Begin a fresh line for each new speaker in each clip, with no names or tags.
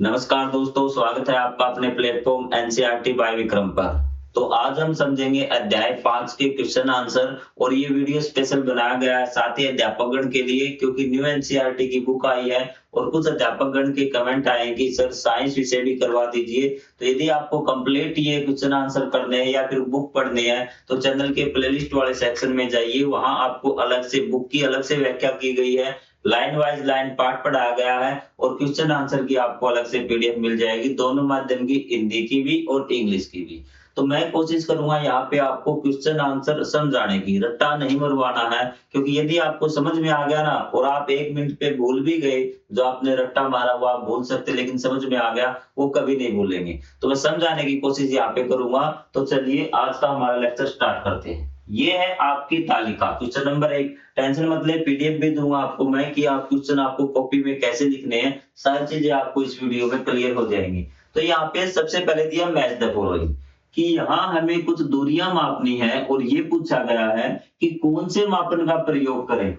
नमस्कार दोस्तों, स्वागत है आपका अपने प्लेटफॉर्म एनसीईआरटी बाय विक्रम पर। तो आज हम समझेंगे अध्याय 5 के क्वेश्चन आंसर और ये वीडियो स्पेशल बनाया गया है साथ ही अध्यापकगण के लिए, क्योंकि न्यू एनसीईआरटी की बुक आई है और कुछ अध्यापकगण के कमेंट आए कि सर साइंस विषय भी करवा दीजिए। तो यदि आपको कंप्लीट ये क्वेश्चन आंसर करने हैं या फिर बुक पढ़नी है तो चैनल के प्लेलिस्ट वाले सेक्शन में जाइए, वहां आपको अलग से बुक की अलग से व्याख्या की गई है, लाइन वाइज लाइन पार्ट पढ़ाया गया है और क्वेश्चन आंसर की आपको अलग से पीडीएफ मिल जाएगी, दोनों माध्यम की, हिंदी की भी और इंग्लिश की भी। तो मैं कोशिश करूंगा यहाँ पे आपको क्वेश्चन आंसर समझाने की, रट्टा नहीं मरवाना है, क्योंकि यदि आपको समझ में आ गया ना और आप 1 मिनट पे भूल भी गए, जो आपने रट्टा मारा हुआ आप भूल सकते, लेकिन समझ में आ गया वो कभी नहीं भूलेंगे। तो मैं समझाने की कोशिश यहाँ पे करूंगा। तो चलिए आज का हमारा लेक्चर स्टार्ट करते हैं। ये है आपकी तालिका, क्वेश्चन नंबर 1। टेंशन मत ले, पीडीएफ भी दूंगा आपको मैं कि आप क्वेश्चन आपको कॉपी में कैसे लिखने हैं, सारी चीजें आपको इस वीडियो में क्लियर हो जाएंगी। तो यहाँ पे सबसे पहले दिया मैच द फॉलोइंग, कि यहाँ हमें कुछ दूरियां मापनी है और ये पूछा गया है कि कौन से मापन का प्रयोग करें।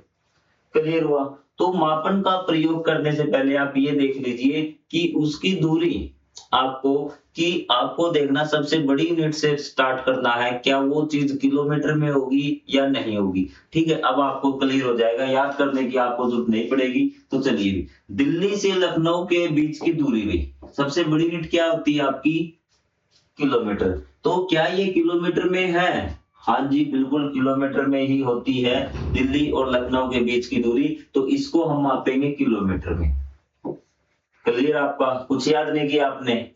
क्लियर हुआ? तो मापन का प्रयोग करने से पहले आप ये देख लीजिए कि उसकी दूरी आपको देखना, सबसे बड़ी यूनिट से स्टार्ट करना है, क्या वो चीज किलोमीटर में होगी या नहीं होगी। ठीक है, अब आपको क्लियर हो जाएगा, याद करने की आपको जरूरत नहीं पड़ेगी। तो चलिए, दिल्ली से लखनऊ के बीच की दूरी भी सबसे बड़ी यूनिट क्या होती है आपकी? किलोमीटर। तो क्या ये किलोमीटर में है? हाँ जी, बिल्कुल किलोमीटर में ही होती है दिल्ली और लखनऊ के बीच की दूरी, तो इसको हम मापेंगे किलोमीटर में। क्लियर? आपका कुछ याद नहीं किया आपने?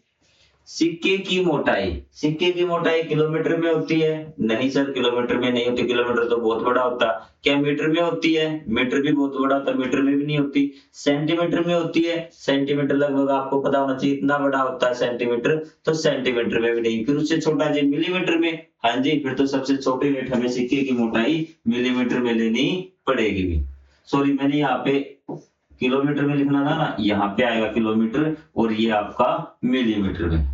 सिक्के की मोटाई किलोमीटर में होती है? नहीं सर, किलोमीटर में नहीं होती, किलोमीटर तो बहुत बड़ा होता है। क्या मीटर में होती है? मीटर भी बहुत बड़ा होता है, मीटर में भी नहीं होती। सेंटीमीटर में होती है? सेंटीमीटर लगभग आपको पता होना चाहिए, इतना बड़ा होता है सेंटीमीटर, तो सेंटीमीटर में भी नहीं। फिर उससे छोटा जी मिलीमीटर में? हाँ जी, फिर तो सबसे छोटी यूनिट हमें सिक्के की मोटाई मिलीमीटर में लेनी पड़ेगी भी। सॉरी, मैंने यहाँ पे किलोमीटर में लिखना था ना, यहाँ पे आएगा किलोमीटर और ये आपका मिलीमीटर में।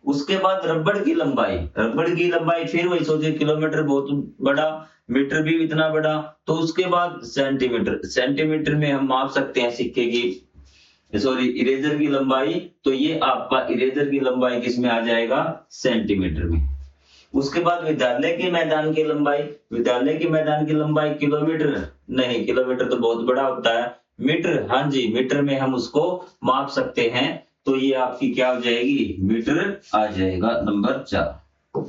उसके बाद रबड़ की लंबाई फिर वही सोचिए, किलोमीटर बहुत बड़ा, मीटर भी इतना बड़ा, तो उसके बाद सेंटीमीटर में हम माप सकते हैं सिक्के की, सॉरी इरेजर की लंबाई, तो ये आपका इरेजर की लंबाई किसमें आ जाएगा? सेंटीमीटर में। उसके बाद विद्यालय के मैदान की लंबाई किलोमीटर नहीं, किलोमीटर तो बहुत बड़ा होता है। मीटर, हाँ जी, मीटर में हम उसको माप सकते हैं, तो ये आपकी क्या हो जाएगी? मीटर आ जाएगा नंबर 4।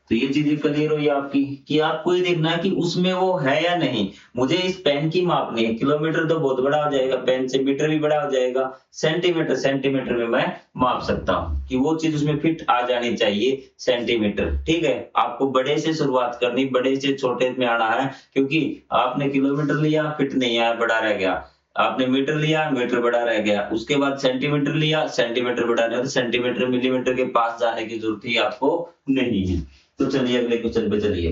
तो ये चीजें क्लियर हुई आपकी कि आपको ये देखना है कि उसमें वो है या नहीं। मुझे इस पेन की मापनी है, किलोमीटर तो बहुत बड़ा हो जाएगा, पेन से मीटर भी बड़ा हो जाएगा। सेंटीमीटर में मैं माप सकता हूँ कि वो चीज उसमें फिट आ जानी चाहिए, सेंटीमीटर। ठीक है, आपको बड़े से शुरुआत करनी, बड़े से छोटे में आना है, क्योंकि आपने किलोमीटर लिया फिट नहीं आया, बड़ा रह गया। आपने मीटर लिया, मीटर बड़ा रह गया। उसके बाद सेंटीमीटर लिया, सेंटीमीटर बड़ा रह गया। सेंटीमीटर मिलीमीटर के पास जाने की जरूरत ही आपको नहीं है। तो चलिए अगले क्वेश्चन पे चलिए।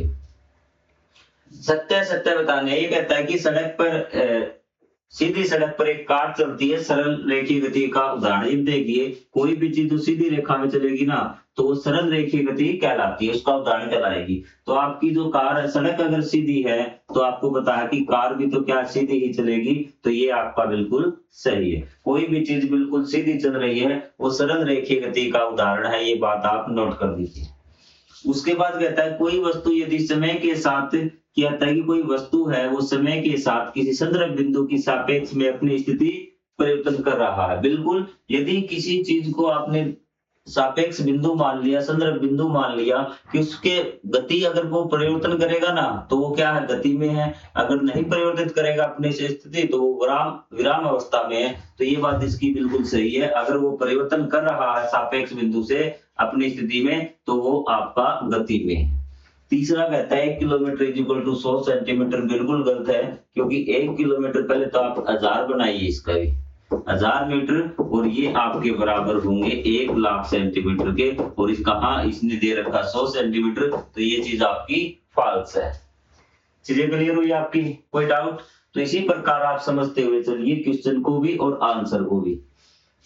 सत्य बताने, ये कहता है कि सीधी सड़क पर एक कार चलती है सरल रेखीय गति का उदाहरण। देखिए, कोई भी चीज सीधी रेखा में चलेगी ना तो वो सरल रेखीय गति कहलाती है, उसका उदाहरण कहलाएगी। तो आपकी जो कार है, सड़क अगर सीधी है तो आपको पता है कि कार भी तो क्या सीधी ही चलेगी, तो ये आपका बिल्कुल सही है। कोई भी चीज बिल्कुल सीधी चल रही है वो सरल रेखीय गति का उदाहरण है, ये बात आप नोट कर दीजिए। उसके बाद कहता है कोई वस्तु यदि समय के साथ, कहता है कि कोई वस्तु है वो समय के साथ किसी संदर्भ बिंदु की सापेक्ष में अपनी स्थिति परिवर्तन कर रहा है। बिल्कुल, यदि किसी चीज को आपने सापेक्ष बिंदु मान लिया, संदर्भ बिंदु मान लिया कि उसके गति अगर वो परिवर्तन करेगा ना तो वो क्या है? गति में है। अगर नहीं परिवर्तित करेगा अपने से स्थिति तो वो विराम अवस्था में है। तो ये बात इसकी बिल्कुल सही है। अगर वो परिवर्तन कर रहा है सापेक्ष बिंदु से अपनी स्थिति में तो वो आपका गति में है। तीसरा कहता है 1 kilometre is equal to 100 centimetre. बिल्कुल गलत है, क्योंकि 1 किलोमीटर, पहले तो आप 1000 बनाइए, इसका भी 1000 मीटर, और ये आपके बराबर होंगे 1 लाख सेंटीमीटर के। और इस कहा इसने दे रखा 100 सेंटीमीटर, तो ये चीज आपकी फॉल्स है। चीजें क्लियर हुई आपकी? कोई डाउट? तो इसी प्रकार आप समझते हुए चलिए क्वेश्चन को भी और आंसर को भी।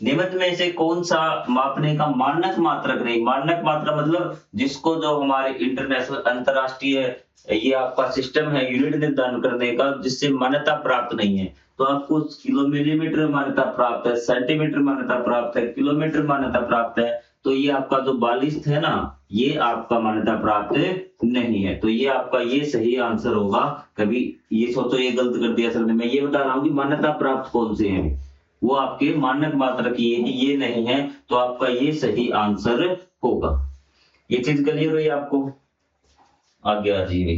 निम्न में से कौन सा मापने का मानक मात्रक नहीं, मानक मात्रक मतलब जिसको जो हमारे इंटरनेशनल अंतरराष्ट्रीय ये आपका सिस्टम है यूनिट निर्धारण करने का, जिससे मान्यता प्राप्त नहीं है। तो आपको किलो मिलीमीटर मान्यता प्राप्त है, सेंटीमीटर मान्यता प्राप्त है, किलोमीटर मान्यता प्राप्त है। तो ये आपका जो 42 है ना, ये आपका मान्यता प्राप्त नहीं है। तो ये आपका ये सही आंसर होगा। कभी ये सोचो ये गलत कर दिया सर ने, मैं ये बता रहा हूँ कि मान्यता प्राप्त कौन से हैं, वो आपके मानक मात्रक ये नहीं है। तो आपका ये सही आंसर होगा। ये चीज क्लियर हुई आपको? आगे आ जाइए।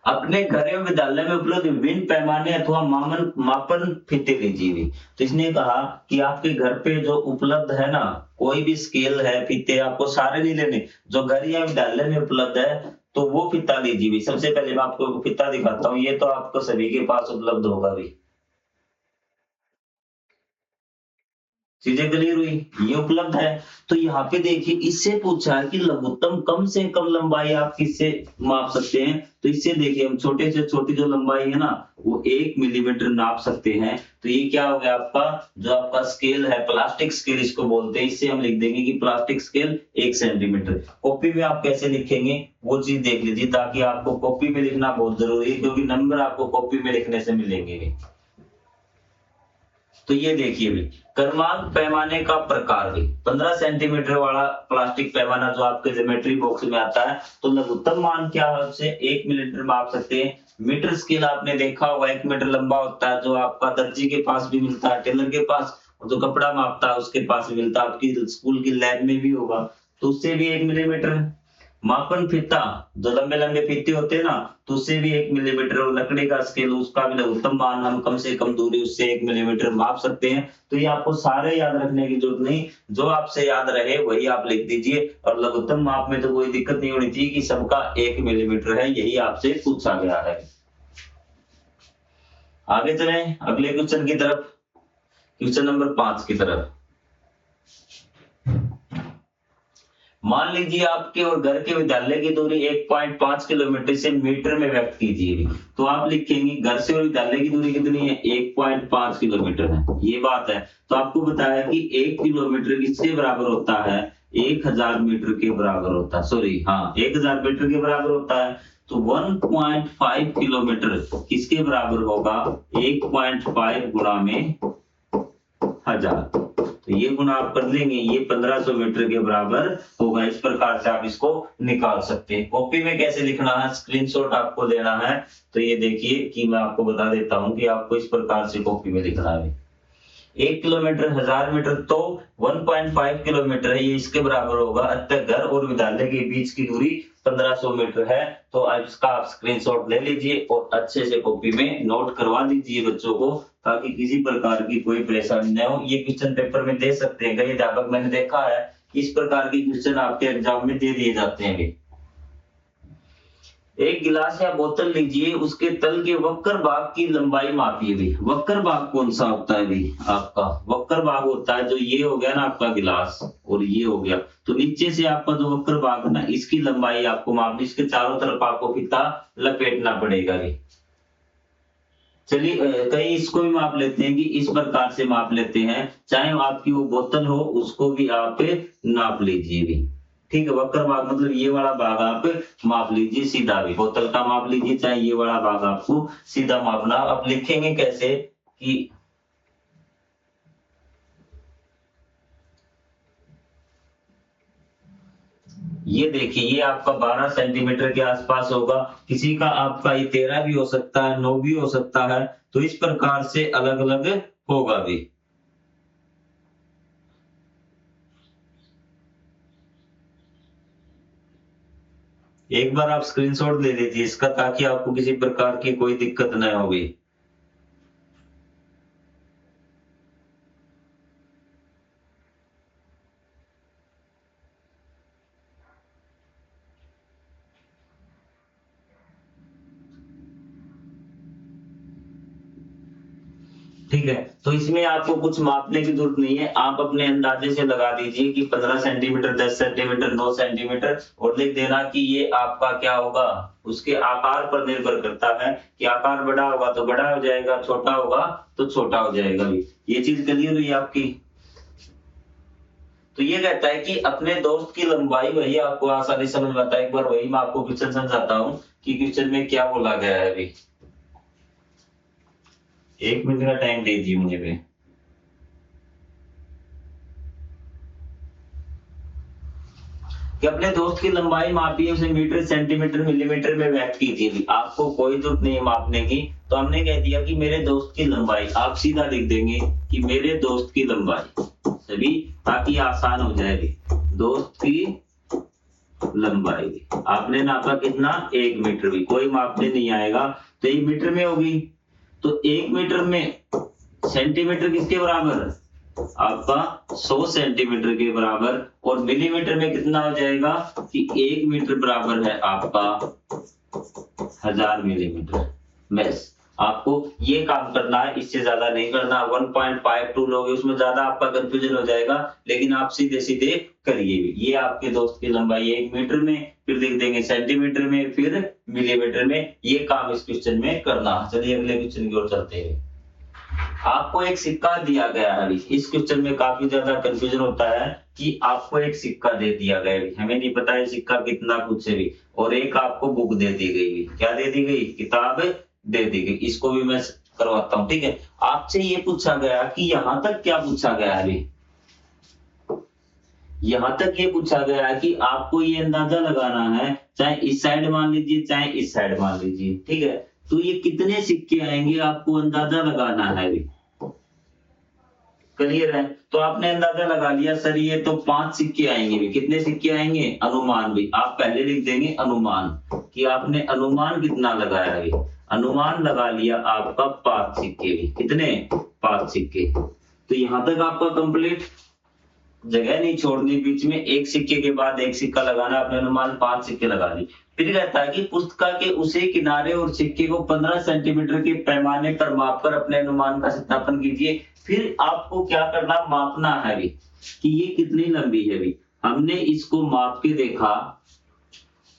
अपने घर एवं विद्यालय में उपलब्ध विभिन्न पैमाने अथवा मापन मापन फीते लीजिए। तो इसने कहा कि आपके घर पे जो उपलब्ध है ना, कोई भी स्केल है, फीते आपको सारे नहीं लेने, जो घर या विद्यालय में उपलब्ध है तो वो फीता लीजिए। सबसे पहले मैं आपको फीता दिखाता हूँ, ये तो आपको सभी के पास उपलब्ध होगा भी। चीजें क्लियर हुई? ये उपलब्ध है। तो यहाँ पे देखिए इससे पूछा है कि लघुत्तम कम से कम लंबाई आप किससे माप सकते हैं। तो इससे देखिए हम छोटे से छोटी जो लंबाई है ना, वो 1 मिलीमीटर नाप सकते हैं। तो ये क्या हो गया आपका, जो आपका स्केल है प्लास्टिक स्केल इसको बोलते हैं, इससे हम लिख देंगे कि प्लास्टिक स्केल 1 सेंटीमीटर। कॉपी में आप कैसे लिखेंगे वो चीज देख लीजिए, ताकि आपको कॉपी में लिखना बहुत जरूरी है, क्योंकि नंबर आपको कॉपी में लिखने से मिलेंगे। तो ये देखिए भी क्रमांक पैमाने का प्रकार भी 15 सेंटीमीटर वाला प्लास्टिक पैमाना जो आपके ज्योमेट्री बॉक्स में आता है, तो लघुत्तम मान क्या है, उससे 1 मिलीमीटर माप सकते हैं। मीटर स्केल आपने देखा होगा 1 मीटर लंबा होता है, जो आपका दर्जी के पास भी मिलता है, टेलर के पास, और जो कपड़ा मापता है उसके पास भी मिलता है, आपकी स्कूल की लैब में भी होगा। तो उससे भी 1 मिलीमीटर। मापन फीता जो लंबे लंबे फीते होते हैं ना, तो उससे भी 1 मिलीमीटर, और लकड़ी का स्केल उसका भी लघुत्तम मान हम कम से कम दूरी उससे 1 मिलीमीटर माप सकते हैं। तो ये आपको सारे याद रखने की जरूरत नहीं, जो आपसे याद रहे वही आप लिख दीजिए। और लघुत्तम माप में तो कोई दिक्कत नहीं होनी चाहिए कि सबका 1 मिलीमीटर है, यही आपसे पूछा गया है। आगे चले अगले क्वेश्चन की तरफ, क्वेश्चन नंबर 5 की तरफ। मान लीजिए आपके और घर के विद्यालय की दूरी 1.5 किलोमीटर से मीटर में व्यक्त कीजिए। तो आप लिखेंगे घर से और विद्यालय की दूरी कितनी है, 1.5 किलोमीटर है, ये बात है। तो आपको बताया कि 1 किलोमीटर किसके बराबर होता है, 1000 मीटर के बराबर होता है, सॉरी हाँ 1000 मीटर के बराबर होता है। तो 1.5 किलोमीटर किसके बराबर होगा, 1.5 गुणा में 1000। तो ये गुना आप कर लेंगे, ये 1500 मीटर के बराबर होगा। इस प्रकार से आप इसको निकाल सकते हैं। कॉपी में कैसे लिखना है, स्क्रीनशॉट आपको लेना है। तो ये देखिए कि मैं आपको बता देता हूं कि आपको इस प्रकार से कॉपी में लिखना है। 1 किलोमीटर 1000 मीटर, तो 1.5 किलोमीटर है, ये इसके बराबर होगा। अतः घर और विद्यालय के बीच की दूरी 1500 मीटर है। तो अब इसका आप स्क्रीनशॉट ले लीजिए और अच्छे से कॉपी में नोट करवा दीजिए बच्चों को, ताकि किसी प्रकार की कोई परेशानी न हो। ये क्वेश्चन पेपर में दे सकते हैं कई अध्यापक, मैंने देखा है इस प्रकार के क्वेश्चन आपके एग्जाम में दे दिए जाते हैं। एक गिलास या बोतल लीजिए, उसके तल के वक्र भाग की लंबाई मापिए भी। वक्र भाग कौन सा होता है भी, आपका वक्र भाग होता है जो ये हो गया ना आपका गिलास, और ये हो गया, तो नीचे से आपका जो वक्र भाग है ना, इसकी लंबाई आपको मापनी, इसके चारों तरफ आपको फीता लपेटना पड़ेगा भी। चलिए कई इसको भी माप लेते हैं कि इस प्रकार से माप लेते हैं, चाहे आपकी वो बोतल हो उसको भी आप नाप लीजिए भी। ठीक है, वक्र भाग मतलब ये वाला भाग आप माप लीजिए सीधा भी, बोतल का माप लीजिए, चाहे ये वाला भाग आपको सीधा मापना। आप लिखेंगे कैसे कि ये देखिए ये आपका 12 सेंटीमीटर के आसपास होगा, किसी का आपका ये 13 भी हो सकता है, 9 भी हो सकता है। तो इस प्रकार से अलग अलग होगा भी। एक बार आप स्क्रीनशॉट ले लीजिए इसका, ताकि आपको किसी प्रकार की कोई दिक्कत न होगी। ठीक है। तो इसमें आपको कुछ मापने की जरूरत नहीं है, आप अपने अंदाजे से लगा दीजिए कि 15 सेंटीमीटर, 10 सेंटीमीटर, 9 सेंटीमीटर और लिख देना कि ये आपका क्या होगा, उसके आकार पर निर्भर करता है कि आकार बड़ा होगा तो बड़ा हो जाएगा, छोटा होगा तो छोटा हो जाएगा भी। ये चीज क्लियर हुई आपकी। तो ये कहता है कि अपने दोस्त की लंबाई, वही आपको आसानी समझ में आता है। एक बार वही मैं आपको क्वेश्चन समझाता हूँ कि क्वेश्चन में क्या बोला गया है अभी। 1 मिनट का टाइम दे दीजिए मुझे भी। कि अपने दोस्त की लंबाई मापी, उसे मीटर, सेंटीमीटर, मिलीमीटर में व्यक्त की थी। आपको कोई जरूरत नहीं मापने की, तो हमने कह दिया कि मेरे दोस्त की लंबाई, आप सीधा लिख देंगे कि मेरे दोस्त की लंबाई सभी, ताकि आसान हो जाए। दोस्त की लंबाई आपने नापा कितना, 1 मीटर भी, कोई मापने नहीं आएगा तो ये मीटर में होगी। तो 1 मीटर में सेंटीमीटर किसके बराबर, आपका 100 सेंटीमीटर के बराबर, और मिलीमीटर में कितना हो जाएगा कि 1 मीटर बराबर है आपका 1000 मिलीमीटर। बस आपको ये काम करना है, इससे ज्यादा नहीं करना। 1.52 लोगे उसमें ज्यादा आपका कंफ्यूजन हो जाएगा, लेकिन आप सीधे सीधे करिए। ये आपके दोस्त की लंबाई 1 मीटर में, फिर लिख देंगे सेंटीमीटर में, फिर मिलीमीटर में। ये काम इस क्वेश्चन में करना। चलिए अगले क्वेश्चन की ओर चलते हैं। आपको एक सिक्का दिया गया है। इस क्वेश्चन में काफी ज्यादा कंफ्यूजन होता है कि आपको एक सिक्का दे दिया गया है, हमें नहीं पता है सिक्का कितना कुछ है भी, और एक आपको बुक दे दी गई। क्या दे दी गई, किताब दे दी गई। इसको भी मैं करवाता हूं। ठीक है, आपसे ये पूछा गया कि यहां तक क्या पूछा गया है अभी, यहां तक ये पूछा गया है कि आपको ये अंदाजा लगाना है, चाहे इस साइड मान लीजिए चाहे इस साइड मान लीजिए। ठीक है, तो ये कितने सिक्के आएंगे आपको अंदाजा लगाना है अभी। क्लियर है, तो आपने अंदाजा लगा लिया सर ये तो 5 सिक्के आएंगे भी। कितने सिक्के आएंगे, अनुमान भी आप पहले लिख देंगे अनुमान, कि आपने अनुमान कितना लगाया है। अनुमान लगा लिया आपका 5 सिक्के भी। कितने, 5 सिक्के। तो यहां तक आपका कंप्लीट, जगह नहीं छोड़नी बीच में, एक सिक्के के बाद एक सिक्का लगाना। आपने अनुमान 5 सिक्के लगा ली। फिर कहता है कि पुस्तिका के उसे किनारे और सिक्के को 15 सेंटीमीटर के पैमाने पर मापकर अपने अनुमान का सत्यापन कीजिए। फिर आपको क्या करना, मापना है भी कि ये कितनी लंबी है भी। हमने इसको माप के देखा,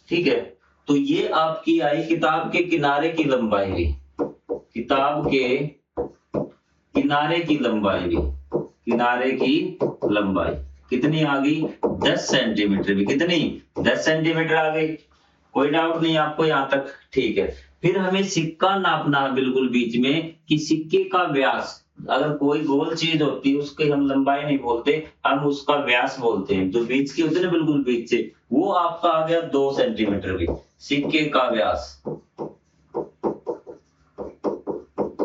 ठीक है, तो ये आपकी आई किताब के किनारे की लंबाई भी, किताब के किनारे की लंबाई भी, किनारे की लंबाई कितनी आ गई, 10 सेंटीमीटर भी। कितनी, 10 सेंटीमीटर आ गई। कोई डाउट नहीं आपको यहां तक, ठीक है। फिर हमें सिक्का नापना है बिल्कुल बीच में, कि सिक्के का व्यास, अगर कोई गोल चीज होती है उसकी हम लंबाई नहीं बोलते, हम उसका व्यास बोलते हैं। जो बीच की होती है ना बिल्कुल बीच से, वो आपका आ गया 2 सेंटीमीटर भी। सिक्के का व्यास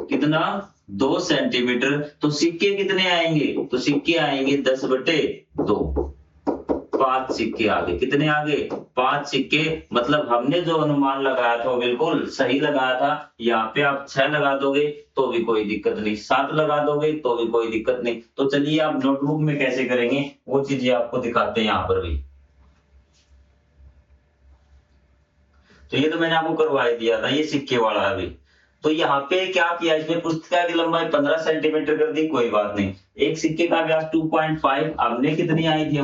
कितना, 2 सेंटीमीटर। तो सिक्के कितने आएंगे, तो सिक्के आएंगे 10/2। 5 सिक्के आ गए। कितने आ गए, 5 सिक्के। मतलब हमने जो अनुमान लगाया था वो बिल्कुल सही लगाया था। यहाँ पे आप 6 लगा दोगे तो भी कोई दिक्कत नहीं, 7 लगा दोगे तो भी कोई दिक्कत नहीं। तो चलिए आप नोटबुक में कैसे करेंगे वो चीजें आपको दिखाते हैं यहाँ पर भी। तो ये तो मैंने आपको करवा ही दिया था, ये सिक्के वाला है अभी। तो यहाँ पे क्या किया, इसमें पुस्तिका की लंबाई 15 सेंटीमीटर कर दी, कोई बात नहीं। एक सिक्के का व्यास 2.5, हमने कितनी आई थी,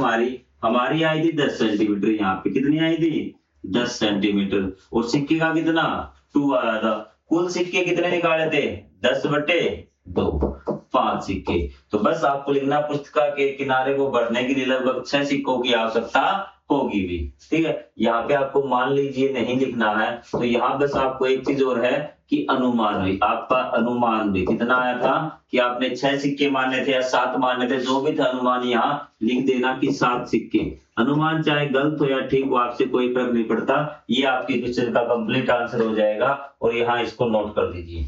हमारी आई थी 10 सेंटीमीटर। यहाँ पे कितनी आई थी, 10 सेंटीमीटर। और सिक्के का कितना, 2 आया था। कुल सिक्के कितने निकाले थे, 10/2, 5 सिक्के। तो बस आपको लिखना, पुस्तिका के किनारे को भरने के लिए लगभग 6 सिक्कों की आवश्यकता होगी भी। ठीक है, यहाँ पे आपको मान लीजिए नहीं लिखना है, तो यहाँ बस आपको एक चीज और है कि अनुमान भी, आपका अनुमान भी कितना आया था, कि आपने 6 सिक्के माने थे या 7 माने थे, जो भी था अनुमान यहाँ लिख देना कि 7 सिक्के। अनुमान चाहे गलत हो या ठीक हो, आपसे कोई फर्क नहीं पड़ता। ये आपके क्वेश्चन का कंप्लीट आंसर हो जाएगा, और यहाँ इसको नोट कर दीजिए।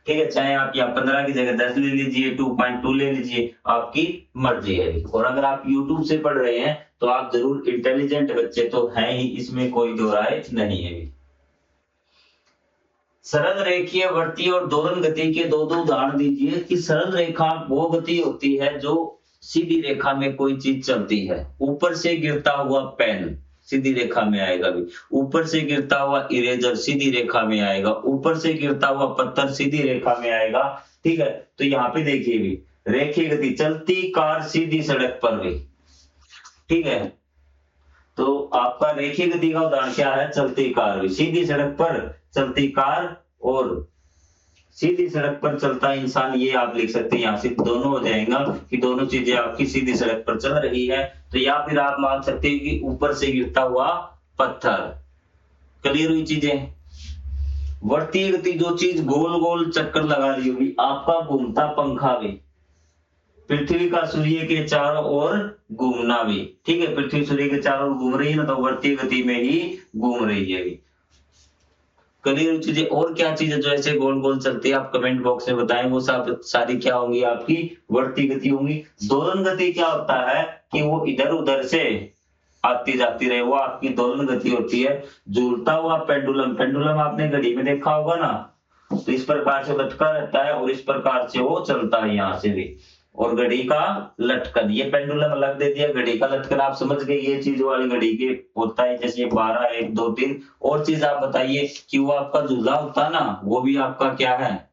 ठीक है, चाहे आप यहाँ 15 की जगह 10 ले लीजिए, 2.2 ले लीजिए, आपकी मर्जी है। और अगर आप YouTube से पढ़ रहे हैं तो आप जरूर इंटेलिजेंट बच्चे तो हैं ही, इसमें कोई दो राय नहीं है। सरल रेखीय वृत्तीय और दोलन गति के दो उदाहरण दीजिए। कि सरल रेखा वो गति होती है जो सीधी रेखा में कोई चीज चलती है। ऊपर से गिरता हुआ पेन सीधी रेखा में आएगा भी, ऊपर से गिरता हुआ इरेजर सीधी रेखा में आएगा, ऊपर से गिरता हुआ पत्थर सीधी रेखा में आएगा। ठीक है, तो यहाँ पे देखिए भी रेखीय गति, चलती कार सीधी सड़क पर भी, ठीक है। तो आपका रेखीय गति का उदाहरण क्या है, चलती कार भी, सीधी सड़क पर चलती कार और सीधी सड़क पर चलता इंसान, ये आप लिख सकते हैं, यहाँ से दोनों हो जाएगा कि दोनों चीजें आपकी सीधी सड़क पर चल रही है। तो या फिर आप मान सकते हैं कि ऊपर से गिरता हुआ पत्थर। क्लियर हुई चीजें। वर्तीय गति, जो चीज गोल गोल चक्कर लगा रही होगी, आपका घूमता पंखा भी, पृथ्वी का सूर्य के चारों ओर घूमना भी, ठीक है। पृथ्वी सूर्य के चारों ओर घूम रही है ना, तो वर्तीय गति में ही घूम रही है। क्लियर चीजें। और क्या चीजें जो ऐसे गोल गोल चलती है, आप कमेंट बॉक्स में बताएं, वो सब सारी क्या होंगी, आपकी वर्तीय गति होंगी। दोलन गति क्या होता है कि वो इधर उधर से आती जाती रहे, वो आपकी दोलन गति होती है। झूलता हुआ पेंडुलम, पेंडुलम आपने घड़ी में देखा होगा ना, तो इस प्रकार से लटका रहता है और इस प्रकार से वो चलता है यहाँ से भी। और घड़ी का लटकन, ये पेंडुलम अलग दे दिया, घड़ी का लटकन आप समझ गए, ये चीज वाली घड़ी के होता है, जैसे ये 12 1 2 3। और चीज आप बताइए कि वो आपका झूला होता ना, वो भी आपका क्या है,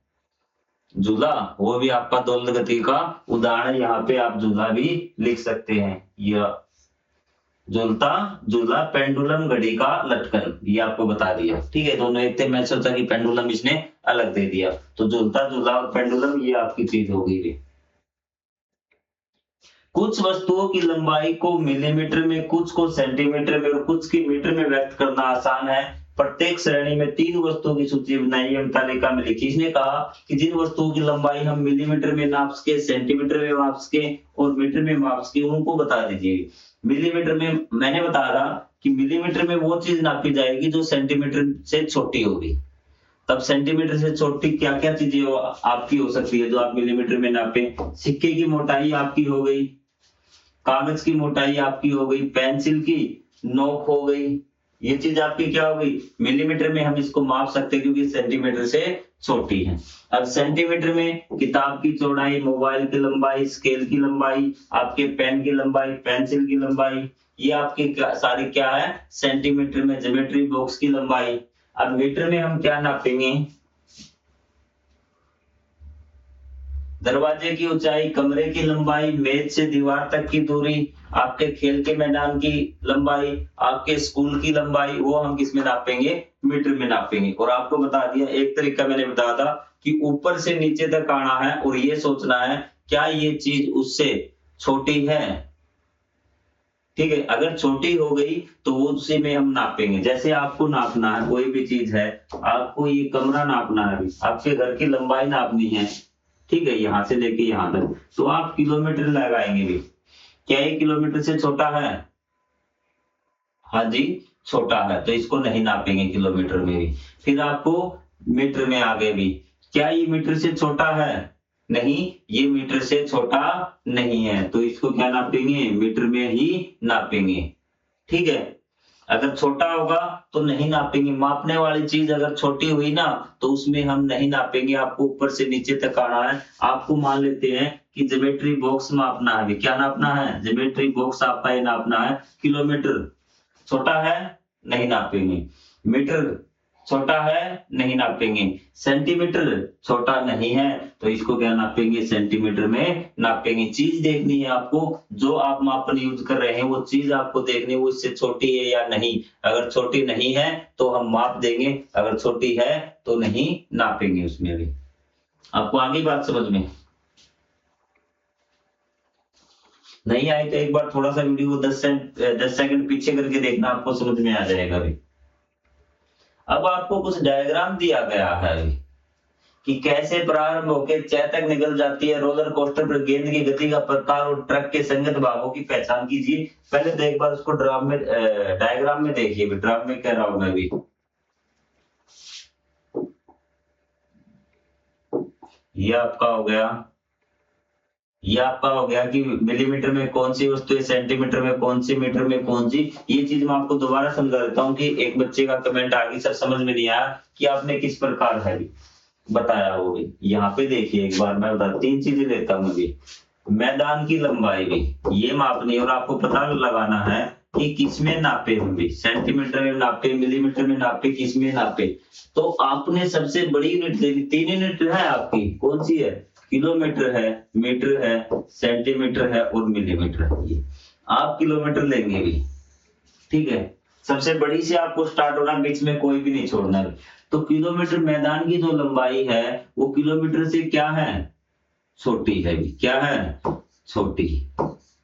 झूला, वो भी आपका दोलन गति का उदाहरण है। यहाँ पे आप झूला भी लिख सकते हैं, यह झूलता झूला, पेंडुलम, घड़ी का लटकन, ये आपको बता दिया, ठीक है। दोनों एक थे, मैं सोचा कि पेंडुलम इसने अलग दे दिया। तो झूलता झूला और पेंडुलम ये आपकी चीज हो गई। कुछ वस्तुओं की लंबाई को मिलीमीटर में, कुछ को सेंटीमीटर में और कुछ की मीटर में व्यक्त करना आसान है। प्रत्येक श्रेणी में 3 वस्तुओं की सूची बनाई एवं तालिका में लिखी। इसने कहा कि जिन वस्तुओं की लंबाई हम मिलीमीटर में नाप सके, सेंटीमीटर में माप सके और मीटर में माप सके, उनको बता दीजिए। मिलीमीटर में मैंने बताया था कि मिलीमीटर में वो चीज नापी जाएगी जो सेंटीमीटर से छोटी होगी। तब सेंटीमीटर से छोटी क्या क्या चीजें आपकी हो सकती है जो आप मिलीमीटर में नापे। सिक्के की मोटाई आपकी हो गई, कागज की मोटाई आपकी हो गई, पेंसिल की नोक हो गई, ये चीज आपकी क्या हो गई, मिलीमीटर में हम इसको माप सकते हैं क्योंकि सेंटीमीटर से छोटी है। अब सेंटीमीटर में किताब की चौड़ाई, मोबाइल की लंबाई, स्केल की लंबाई, आपके पेन की लंबाई, पेंसिल की लंबाई, ये आपकी सारी क्या है, सेंटीमीटर में। ज्योमेट्री बॉक्स की लंबाई। अब मीटर में हम क्या नापेंगे, दरवाजे की ऊंचाई, कमरे की लंबाई, मेज से दीवार तक की दूरी, आपके खेल के मैदान की लंबाई, आपके स्कूल की लंबाई, वो हम किस में नापेंगे, मीटर में नापेंगे। और आपको बता दिया एक तरीका मैंने बताया था कि ऊपर से नीचे तक आना है और ये सोचना है क्या ये चीज उससे छोटी है, ठीक है। अगर छोटी हो गई तो वो उसी में हम नापेंगे। जैसे आपको नापना है कोई भी चीज है, आपको ये कमरा नापना है, आपके घर की लंबाई नापनी है, ठीक है, यहां से लेके यहां तक, तो आप किलोमीटर लगाएंगे भी। क्या ये किलोमीटर से छोटा है, हाँ जी छोटा है, तो इसको नहीं नापेंगे किलोमीटर में भी। फिर आपको मीटर में आगे भी, क्या ये मीटर से छोटा है, नहीं, ये मीटर से छोटा नहीं है, तो इसको क्या नापेंगे, मीटर में ही नापेंगे, ठीक है। अगर छोटा होगा तो नहीं नापेंगे। मापने वाली चीज अगर छोटी हुई ना तो उसमें हम नहीं नापेंगे, आपको ऊपर से नीचे तक आना है। आपको मान लेते हैं कि ज्योमेट्री बॉक्स मापना है, क्या नापना है, ज्योमेट्री बॉक्स आपका ये नापना है किलोमीटर, छोटा है नहीं नापेंगे। मीटर छोटा है नहीं नापेंगे। सेंटीमीटर छोटा नहीं है तो इसको क्या नापेंगे, सेंटीमीटर में नापेंगे। चीज देखनी है आपको, जो आप मापन यूज कर रहे हैं वो चीज आपको देखनी है वो इससे छोटी है या नहीं। अगर छोटी नहीं है तो हम माप देंगे, अगर छोटी है तो नहीं नापेंगे उसमें भी। आपको आगे बात समझ में नहीं आई तो एक बार थोड़ा सा वीडियो 10 सेकंड पीछे करके देखना, आपको समझ में आ जाएगा भी। अब आपको कुछ डायग्राम दिया गया है कि कैसे प्रारंभ होकर चय तक निकल जाती है। रोलर कोस्टर पर गेंद की गति का प्रकार और ट्रक के संगत भागों की पहचान कीजिए। पहले तो एक बार उसको ड्राम में डायग्राम में देखिए, ड्राम में कह रहा हूं मैं भी। ये आपका हो गया, ये आपका हो गया कि मिलीमीटर में कौन सी वस्तु है, सेंटीमीटर में कौन सी, मीटर में कौन सी। ये चीज मैं आपको दोबारा समझा देता हूँ कि एक बच्चे का कमेंट आ गई सर समझ में नहीं आया कि आपने किस प्रकार है बताया हो। यहाँ पे देखिए एक बार मैं बता 3 चीजें लेता हूँ अभी। मैदान की लंबाई भी ये मापनी और आपको पता लगाना है कि किसमें नापे होंगे, सेंटीमीटर में नापे, मिलीमीटर में नापे, किसमें नापे। तो आपने सबसे बड़ी यूनिट देखी, 3 यूनिट है आपकी, कौन सी है, किलोमीटर है, मीटर है, सेंटीमीटर है और मिलीमीटर है। ये आप किलोमीटर लेंगे भी, ठीक है। सबसे बड़ी से आपको स्टार्ट होना, बीच में कोई भी नहीं छोड़ना। तो किलोमीटर मैदान की जो लंबाई है वो किलोमीटर से क्या है, छोटी है भी, क्या है, छोटी।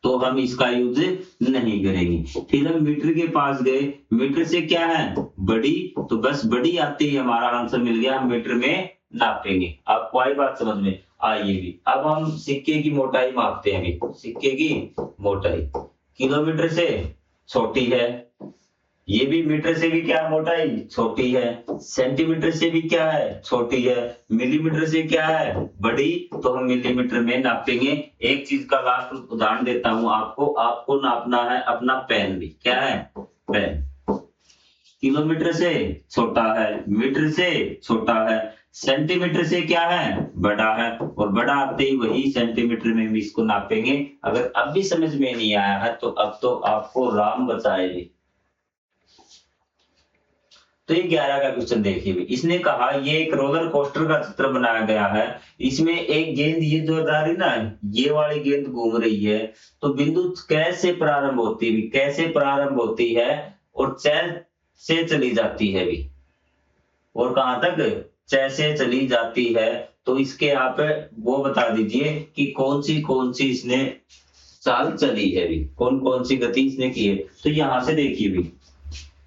तो हम इसका यूज नहीं करेंगे। फिर हम मीटर के पास गए, मीटर से क्या है, बड़ी, तो बस बड़ी आते ही हमारा आंसर मिल गया, हम मीटर में नापेंगे। आपको आई बात समझ में आइए भी। अब हम सिक्के की मोटाई मापते हैं भी, सिक्के की मोटाई किलोमीटर से छोटी है, ये भी मीटर से भी क्या है, मोटाई छोटी है, सेंटीमीटर से भी क्या है, छोटी है, मिलीमीटर से क्या है, बड़ी, तो हम मिलीमीटर में नापेंगे। एक चीज का लास्ट उदाहरण देता हूं आपको, आपको नापना है अपना पेन भी, क्या है, पेन। किलोमीटर से छोटा है, मीटर से छोटा है, सेंटीमीटर से क्या है, बड़ा है, और बड़ा आते ही वही सेंटीमीटर में भी इसको नापेंगे। अगर अब भी समझ में नहीं आया है तो अब तो आपको राम बचाएगी। तो ये 11 का क्वेश्चन देखिए भी, इसने कहा ये एक रोलर कोस्टर का चित्र बनाया गया है, इसमें एक गेंद ये जो जा रही ना, ये वाली गेंद घूम रही है, तो बिंदु कैसे प्रारंभ होती है, कैसे प्रारंभ होती है और चैन से चली जाती है भी, और कहां तक, चै से चली जाती है। तो इसके आप वो बता दीजिए कि कौन सी इसने चाल चली है भी, कौन सी गति इसने की है। तो यहां से देखिए भी,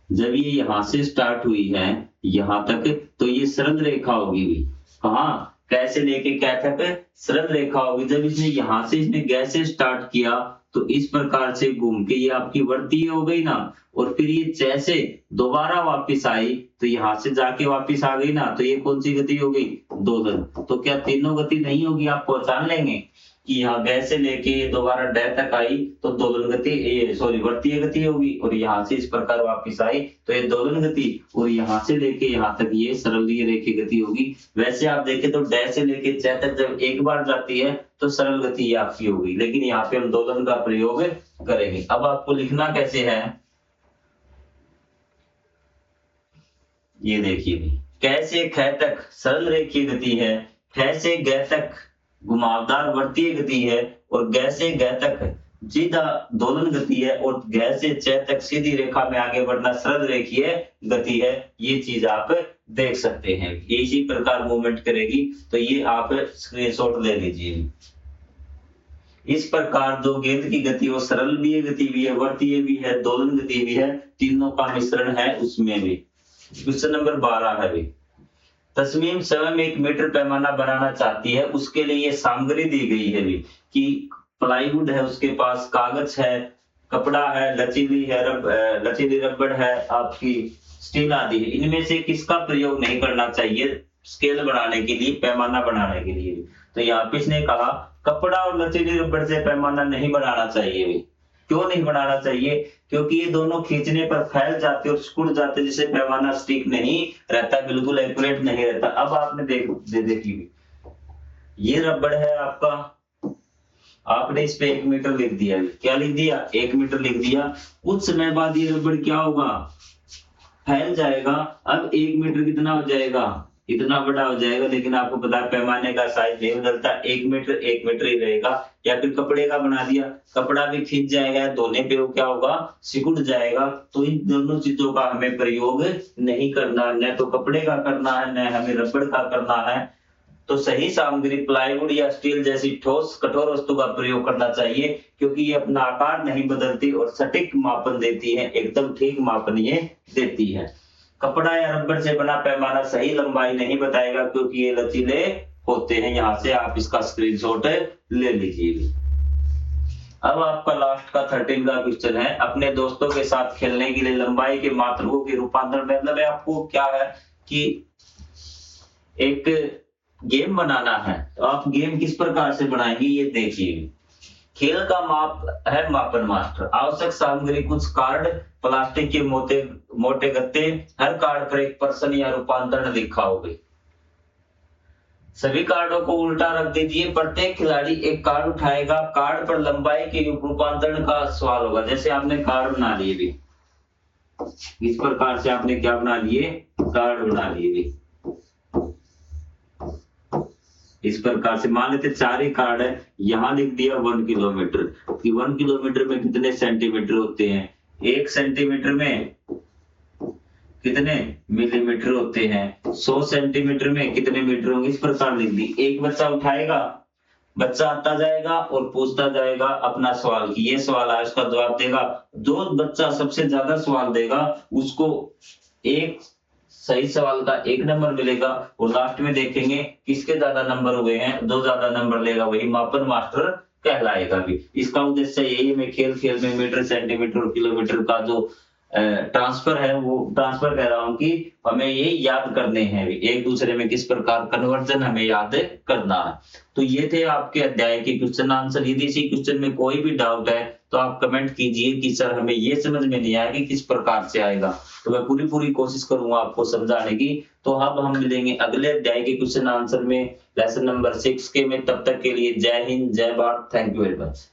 जब ये यहां से स्टार्ट हुई है यहां तक, तो ये सरल रेखा होगी भी, कहां, कैसे लेके क्या तक सरल रेखा होगी। जब इसने यहां से इसने गै से स्टार्ट किया तो इस प्रकार से घूम के ये आपकी वर्तीय हो गई ना, और फिर ये जैसे दोबारा वापस आई तो यहां से जाके वापस आ गई ना, तो ये कौन सी गति हो गई, दोलन। तो क्या तीनों गति नहीं होगी, आप पहचान लेंगे कि यहाँ गै से लेके दोबारा डै तक आई तो दोलन गति, सॉरी वर्तीय गति होगी, और यहाँ से इस प्रकार वापस आई तो ये दोलन गति, और यहाँ से लेके यहाँ तक ये सरलीय रेखीय गति होगी। वैसे आप देखें तो डै से लेके चै तक जब एक बार जाती है तो सरल गति ये आपकी होगी, लेकिन यहाँ पे हम दोलन का प्रयोग करेंगे। अब आपको लिखना कैसे है, ये देखिए, कैसे ख तक सरल रेखीय गति है, ख से ग तक घुमावदार वर्तीय गति है, और ग से ग तक सीधा दोलन गति है, और ग से च तक सीधी रेखा में आगे बढ़ना सरल रेखीय गति है। ये चीज आप देख सकते हैं, इसी प्रकार मूवमेंट करेगी। तो ये आप स्क्रीनशॉट ले लीजिए। इस प्रकार जो गेंद की गति वो सरल भी गति भी है, वर्तीय भी है, दोलन गति भी है, तीनों का मिश्रण है उसमें भी। क्वेश्चन नंबर 12 है भी, तस्मीम स्वयं 1 मीटर पैमाना बनाना चाहती है, उसके लिए ये सामग्री दी गई है भी कि प्लाईवुड है उसके पास, कागज है, कपड़ा है, लचीली रबड़ है, आपकी स्टील आदि है। इनमें से किसका प्रयोग नहीं करना चाहिए स्केल बनाने के लिए, पैमाना बनाने के लिए। तो यहाँ पे इसने कहा कपड़ा और लचीली रबड़ से पैमाना नहीं बनाना चाहिए भी। क्यों नहीं बनाना चाहिए, क्योंकि ये दोनों खींचने पर फैल जाते और सिकुड़ जाते, जिससे पैमाना स्टिक नहीं रहता, बिल्कुल एक्यूरेट नहीं रहता। अब आपने देखिए ये रबड़ है आपका, आपने इस पे 1 मीटर लिख दिया, क्या लिख दिया, 1 मीटर लिख दिया। कुछ समय बाद ये रबड़ क्या होगा, फैल जाएगा। अब 1 मीटर कितना हो जाएगा, इतना बड़ा हो जाएगा, लेकिन आपको पता है पैमाने का साइज नहीं बदलता, 1 मीटर ही रहेगा। या फिर कपड़े का बना दिया, कपड़ा भी खींच जाएगा, धोने पे वो क्या होगा, सिकुड़ जाएगा। तो इन दोनों चीजों का हमें प्रयोग नहीं करना, न तो कपड़े का करना है, न हमें रबड़ का करना है। तो सही सामग्री प्लाईवुड या स्टील जैसी ठोस कठोर वस्तु का प्रयोग करना चाहिए, क्योंकि ये अपना आकार नहीं बदलती और सटीक मापन देती है, एकदम ठीक मापन ये देती है। कपड़ा या रबड़ से बना पैमाना सही लंबाई नहीं बताएगा, क्योंकि ये लचीले होते हैं। यहाँ से आप इसका स्क्रीनशॉट ले लीजिए। अब आपका लास्ट का 13 का क्वेश्चन है, अपने दोस्तों के साथ खेलने के लिए लंबाई के मात्रकों के रूपांतरण, मतलब है आपको क्या है कि एक गेम बनाना है। तो आप गेम किस प्रकार से बनाएंगे ये देखिए। खेल का माप है मापन मास्टर, आवश्यक सामग्री कुछ कार्ड, प्लास्टिक के मोटे गत्ते, हर कार्ड पर एक पर्सन या रूपांतरण लिखा होगा। सभी कार्डों को उल्टा रख दीजिए, प्रत्येक खिलाड़ी एक कार्ड उठाएगा, कार्ड पर लंबाई के रूपांतरण का सवाल होगा। जैसे आपने कार्ड बना लिए भी, इस प्रकार से आपने क्या बना लिए, कार्ड बना लिए भी। इस प्रकार से मान लेते 4 ही कार्ड है, यहाँ लिख दिया 1 किलोमीटर कि 1 किलोमीटर में कितने सेंटीमीटर होते हैं, 1 सेंटीमीटर में कितने मिलीमीटर होते हैं, 100 सेंटीमीटर में कितने मीटर होंगे, इस प्रकार लिख दी। एक बच्चा उठाएगा, बच्चा आता जाएगा और पूछता जाएगा अपना सवाल कि ये सवाल है, उसका जवाब देगा। जो बच्चा सबसे ज्यादा सवाल देगा उसको एक सही सवाल का 1 नंबर मिलेगा और लास्ट में देखेंगे किसके ज्यादा नंबर हुए हैं, जो ज्यादा नंबर लेगा वही मापन मास्टर कहलाएगा भी। इसका उद्देश्य यही है, मैं खेल खेल में मीटर सेंटीमीटर और किलोमीटर का जो ट्रांसफर है वो ट्रांसफर कह रहा हूं कि हमें ये याद करने हैं एक दूसरे में, किस प्रकार कन्वर्जन हमें याद करना है। तो ये थे आपके अध्याय के क्वेश्चन आंसर। यदि इसी क्वेश्चन में कोई भी डाउट है तो आप कमेंट कीजिए कि सर हमें ये समझ में नहीं आया कि किस प्रकार से आएगा, तो मैं पूरी कोशिश करूंगा आपको समझाने की। तो अब हम मिलेंगे अगले अध्याय के क्वेश्चन आंसर में, लेसन नंबर 6 के में। तब तक के लिए जय हिंद, जय Bharat, thank you very much.